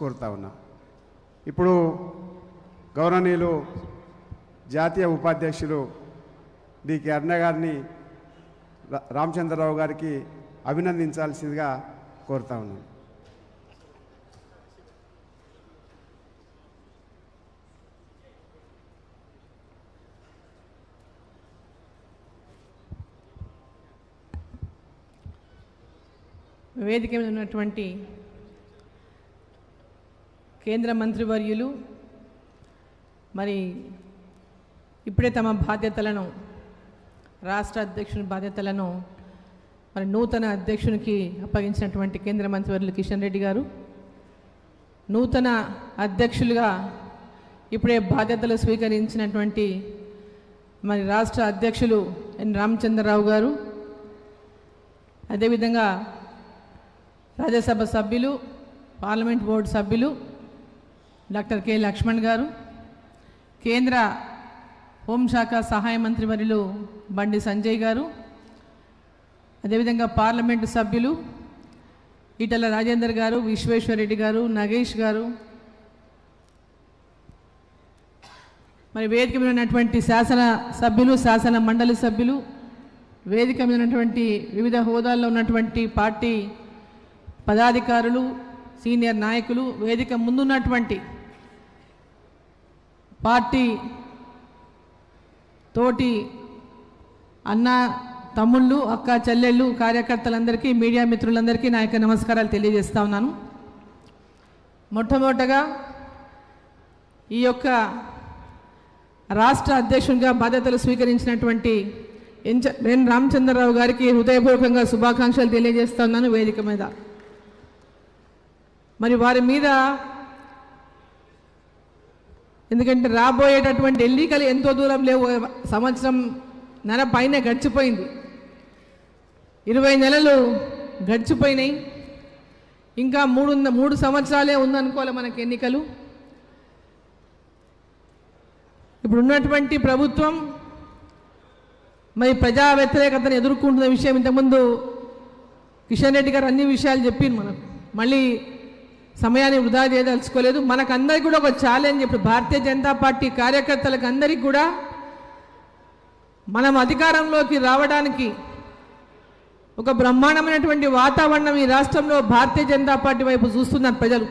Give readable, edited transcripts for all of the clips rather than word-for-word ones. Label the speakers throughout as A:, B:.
A: కోరుతా ఉన్నా. ఇప్పుడు గౌరవనీయులు జాతీయ ఉపాధ్యక్షులు డికే అరుణ గారిని రామచంద్రరావు గారికి అభినందించాల్సిందిగా కోరుతా ఉన్నాను.
B: వేదిక మీద ఉన్నటువంటి కేంద్ర మంత్రివర్యులు మరి ఇప్పుడే తమ బాధ్యతలను రాష్ట్ర అధ్యక్షుని బాధ్యతలను మరి నూతన అధ్యక్షునికి అప్పగించినటువంటి కేంద్ర మంత్రివర్యులు కిషన్ రెడ్డి గారు, నూతన అధ్యక్షులుగా ఇప్పుడే బాధ్యతలు స్వీకరించినటువంటి మరి రాష్ట్ర అధ్యక్షులు ఎన్ రామచంద్రరావు గారు, అదేవిధంగా రాజ్యసభ సభ్యులు పార్లమెంట్ బోర్డు సభ్యులు డాక్టర్ కె లక్ష్మణ్ గారు, కేంద్ర హోంశాఖ సహాయ మంత్రి వర్యులు బండి సంజయ్ గారు, అదేవిధంగా పార్లమెంటు సభ్యులు ఈటల రాజేందర్ గారు, విశ్వేశ్వరరెడ్డి గారు, నగేష్ గారు, మరి వేదిక మీద ఉన్నటువంటి శాసన సభ్యులు, శాసన మండలి సభ్యులు, వేదిక మీద ఉన్నటువంటి వివిధ హోదాల్లో ఉన్నటువంటి పార్టీ పదాధికారులు, సీనియర్ నాయకులు, వేదిక ముందున్నటువంటి పార్టీ తోటి అన్న తమ్ముళ్ళు, అక్క చెల్లెళ్ళు, కార్యకర్తలందరికీ, మీడియా మిత్రులందరికీ నా యొక్క నమస్కారాలు తెలియజేస్తా ఉన్నాను. మొట్టమొదటగా ఈ యొక్క రాష్ట్ర అధ్యక్షునిగా బాధ్యతలు స్వీకరించినటువంటి ఎన్ రామచంద్రరావు గారికి హృదయపూర్వకంగా శుభాకాంక్షలు తెలియజేస్తా ఉన్నాను. వేదిక మీద మరి వారి మీద ఎందుకంటే రాబోయేటటువంటి ఎన్నికలు ఎంతో దూరం లేవు, సంవత్సరం నెల పైన గడిచిపోయింది, 20 నెలలు గడిచిపోయినాయి, ఇంకా 3 సంవత్సరాలే ఉందనుకోవాలి మనకి ఎన్నికలు. ఇప్పుడు ఉన్నటువంటి ప్రభుత్వం మరి ప్రజా వ్యతిరేకతను ఎదుర్కొంటున్న విషయం ఇంతకుముందు కిషన్ రెడ్డి గారు అన్ని విషయాలు చెప్పింది. మనకు మళ్ళీ సమయాన్ని వృధా చేయదలుచుకోలేదు. మనకందరికీ కూడా ఒక ఛాలెంజ్, ఇప్పుడు భారతీయ జనతా పార్టీ కార్యకర్తలకు అందరికీ కూడా మనం అధికారంలోకి రావడానికి ఒక బ్రహ్మాండమైనటువంటి వాతావరణం ఈ రాష్ట్రంలో భారతీయ జనతా పార్టీ వైపు చూస్తున్నారు ప్రజలు.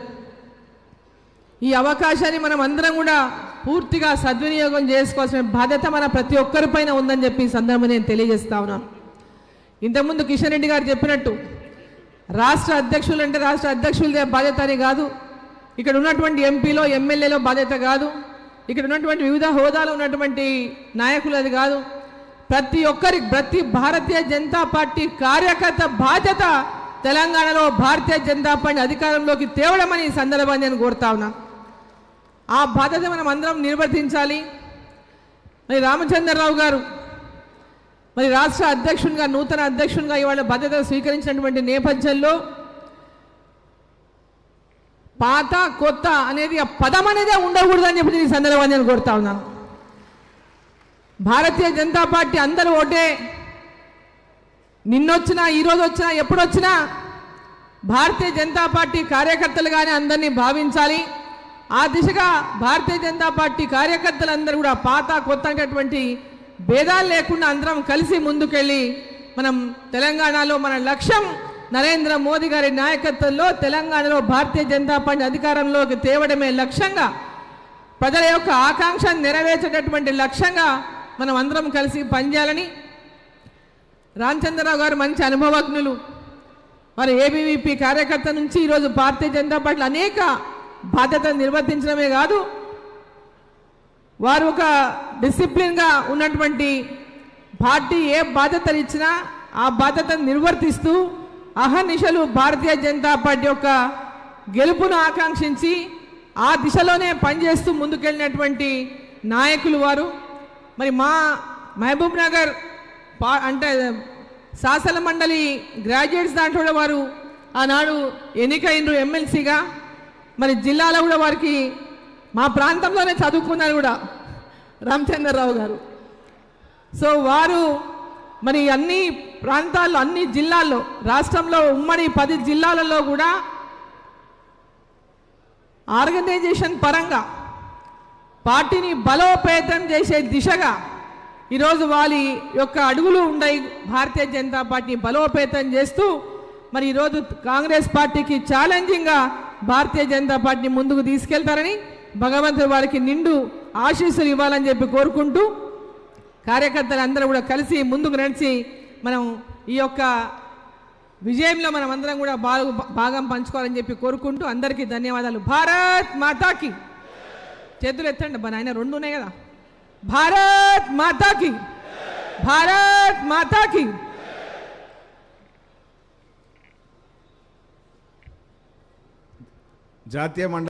B: ఈ అవకాశాన్ని మనం అందరం కూడా పూర్తిగా సద్వినియోగం చేసుకోవాల్సిన బాధ్యత మన ప్రతి ఒక్కరిపైన ఉందని చెప్పి ఈ సందర్భంగా నేను తెలియజేస్తా ఉన్నాను. ఇంతకుముందు కిషన్ రెడ్డి గారు చెప్పినట్టు రాష్ట్ర అధ్యక్షులు అంటే రాష్ట్ర అధ్యక్షులదే బాధ్యత అని కాదు, ఇక్కడ ఉన్నటువంటి ఎంపీలో ఎమ్మెల్యేలో బాధ్యత కాదు, ఇక్కడ ఉన్నటువంటి వివిధ హోదాలో ఉన్నటువంటి నాయకులు అది కాదు, ప్రతి ఒక్కరి ప్రతి భారతీయ జనతా పార్టీ కార్యకర్త బాధ్యత తెలంగాణలో భారతీయ జనతా పార్టీ అధికారంలోకి తేవడమని ఈ సందర్భాన్ని నేను కోరుతా ఉన్నా. ఆ బాధ్యత మనం అందరం నిర్వర్తించాలి. మరి రామచంద్రరావు గారు మరి రాష్ట్ర అధ్యక్షునిగా, నూతన అధ్యక్షునిగా ఇవాళ బాధ్యత స్వీకరించినటువంటి నేపథ్యంలో పాత కొత్త అనేది ఆ పదం అనేదే ఉండకూడదని చెప్పి ఈ సందర్భాన్ని నేను కోరుతా ఉన్నాను. భారతీయ జనతా పార్టీ అందరూ ఒకటే, నిన్నొచ్చినా ఈరోజు వచ్చినా ఎప్పుడొచ్చినా భారతీయ జనతా పార్టీ కార్యకర్తలుగానే అందరినీ భావించాలి. ఆ దిశగా భారతీయ జనతా పార్టీ కార్యకర్తలందరూ కూడా పాత కొత్త అనేటటువంటి భేదాలు లేకుండా అందరం కలిసి ముందుకెళ్ళి మనం తెలంగాణలో మన లక్ష్యం నరేంద్ర మోదీ గారి నాయకత్వంలో తెలంగాణలో భారతీయ జనతా పార్టీ అధికారంలోకి తేవడమే లక్ష్యంగా, ప్రజల యొక్క ఆకాంక్షను నెరవేర్చేటటువంటి లక్ష్యంగా మనం అందరం కలిసి పనిచేయాలని రామచంద్రరావు గారు మంచి అనుభవజ్ఞులు. వారు ఏబీవీపీ కార్యకర్త నుంచి ఈరోజు భారతీయ జనతా పార్టీలో అనేక బాధ్యతలు నిర్వర్తించడమే కాదు, వారు ఒక డిసిప్లిన్గా ఉన్నటువంటి పార్టీ ఏ బాధ్యతలు ఇచ్చినా ఆ బాధ్యతను నిర్వర్తిస్తూ అహర్నిశలు భారతీయ జనతా పార్టీ యొక్క గెలుపును ఆకాంక్షించి ఆ దిశలోనే పనిచేస్తూ ముందుకెళ్ళినటువంటి నాయకులు వారు. మరి మా మహబూబ్ నగర్ అంటే శాసన మండలి గ్రాడ్యుయేట్స్ దాంట్లో కూడా వారు ఆనాడు ఎన్నికైనరు ఎమ్మెల్సీగా. మరి జిల్లాలో కూడా వారికి మా ప్రాంతంలోనే చదువుకున్నారు కూడా రామచంద్రరావు గారు. సో వారు మరి అన్ని ప్రాంతాల్లో, అన్ని జిల్లాల్లో, రాష్ట్రంలో ఉమ్మడి 10 జిల్లాలలో కూడా ఆర్గనైజేషన్ పరంగా పార్టీని బలోపేతం చేసే దిశగా ఈరోజు వారి యొక్క అడుగులు ఉన్నాయి. భారతీయ జనతా పార్టీ బలోపేతం చేస్తూ మరి ఈరోజు కాంగ్రెస్ పార్టీకి ఛాలెంజింగ్గా భారతీయ జనతా పార్టీని ముందుకు తీసుకెళ్తారని భగవంతుడు వారికి నిండు ఆశీస్సులు ఇవ్వాలని చెప్పి కోరుకుంటూ కార్యకర్తలు అందరూ కూడా కలిసి ముందుకు నడిచి మనం ఈ యొక్క విజయంలో మనం అందరం కూడా భాగం పంచుకోవాలని చెప్పి కోరుకుంటూ అందరికీ ధన్యవాదాలు. భారత్ మాతాకి చేతులు ఎత్తండి అబ్బా నాయన, రెండు ఉన్నాయి కదా. భారత్ మాతాకి, భారత్ మాతాకి.
A: జాతీయ